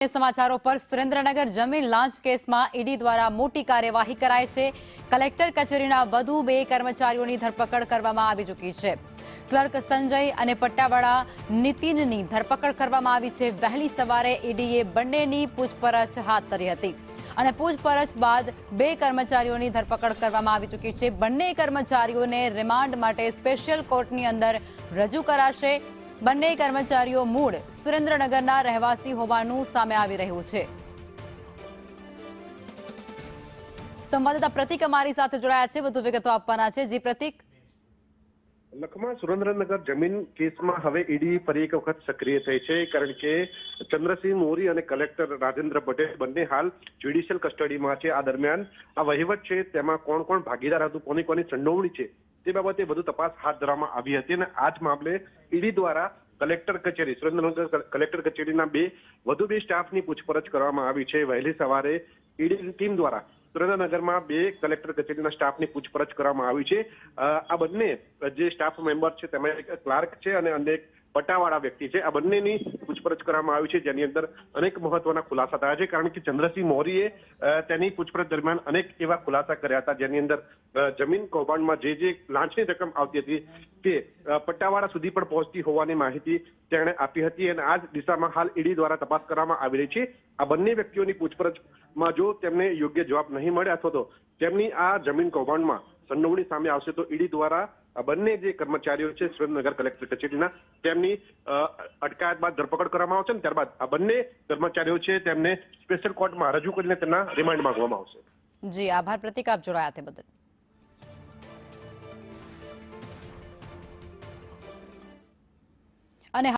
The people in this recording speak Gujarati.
समाचारों पर सुरेन्द्रनगर जमीन लांच केसમાં ईडी દ્વારા મોટી કાર્યવાહી કરાઈ છે। કલેક્ટર કચેરીના વધુ 2 કર્મચારીઓની ધરપકડ કરવામાં આવી ચૂકી છે। ક્લર્ક સંજય અને પટ્ટાવાળા નીતિનની ધરપકડ કરવામાં આવી છે। વહેલી સવારે ઈડીએ બંનેની પૂછપરછ હાથ ધરી હતી અને પૂછપરછ બાદ 2 કર્મચારીઓની ધરપકડ કરવામાં આવી ચૂકી છે। બંને કર્મચારીઓને રિમાન્ડ માટે સ્પેશિયલ કોર્ટની અંદર રજૂ કરાશે। બંને કર્મચારીઓ મૂળ સુરેન્દ્રનગરના રહેવાસી હોવાનું સામે આવી રહ્યું છે। સંવાદદાતા પ્રતિક અમારી સાથે જોડાયા છે, વધુ વિગતો આપવાના છે। જી પ્રતિક। લખમાં સુરેન્દ્રનગર જમીન કેસમાં હવે ઈડી ફરી એક વખત સક્રિય થઈ છે, કારણ કે ચંદ્રસિંહ મોરી અને કલેક્ટર રાજેન્દ્ર પટેલ બંને હાલ જ્યુડિશિયલ કસ્ટડીમાં છે। આ દરમિયાન આ વહીવટ છે તેમાં કોણ કોણ ભાગીદાર હતું, કોની કોની સંડોવણી છે તે બાબતે વધુ તપાસ હાથ ધરવામાં આવી હતી અને આ જ મામલે ઈડી દ્વારા કલેક્ટર કચેરી સુરેન્દ્રનગર કલેક્ટર કચેરીના વધુ બે સ્ટાફની પૂછપરછ કરવામાં આવી છે। વહેલી સવારે ઈડી ટીમ દ્વારા સુરેન્દ્રનગરમાં 2 કલેક્ટર કચેરીના સ્ટાફની પૂછપરછ કરવામાં આવી છે। આ બંને જે સ્ટાફ મેમ્બર છે તેમાં એક ક્લાર્ક છે અને અન્ય એક પટ્ટાવાળા વ્યક્તિ છે। આ બંનેની પૂછપરછ કરવામાં આવી છે, જેની અંદર અનેક મહત્વના ખુલાસા થયા છે, કારણ કે ચંદ્રસિંહ મોરીએ તેની પૂછપરછ દરમિયાન અનેક એવા ખુલાસા કર્યા હતા, જેની અંદર જમીન કૌભાંડમાં જે લાંચની રકમ આવતી હતી તે પટ્ટાવાળા સુધી પણ પહોંચતી હોવાની માહિતી તેણે આપી હતી અને આ જ દિશામાં હાલ ઈડી દ્વારા તપાસ કરવામાં આવી રહી છે। આ બંને વ્યક્તિઓની પૂછપરછમાં જો તેમને યોગ્ય જવાબ નહીં મળે અથવા તો તેમની આ જમીન કૌભાંડમાં સંડોવણી સામે આવશે તો ઈડી દ્વારા બંને જે કર્મચારીઓ છે સુરેન્દ્રનગર કલેક્ટર કચેરીના તેમની અટકાયત બાદ ધરપકડ કરવામાં આવશે અને ત્યારબાદ આ બંને કર્મચારીઓ છે તેમને સ્પેશિયલ કોર્ટમાં રજૂ કરીને તેના રિમાન્ડ માંગવામાં આવશે। જી આભાર પ્રતિક, આપ જોડાયા તે બદલ।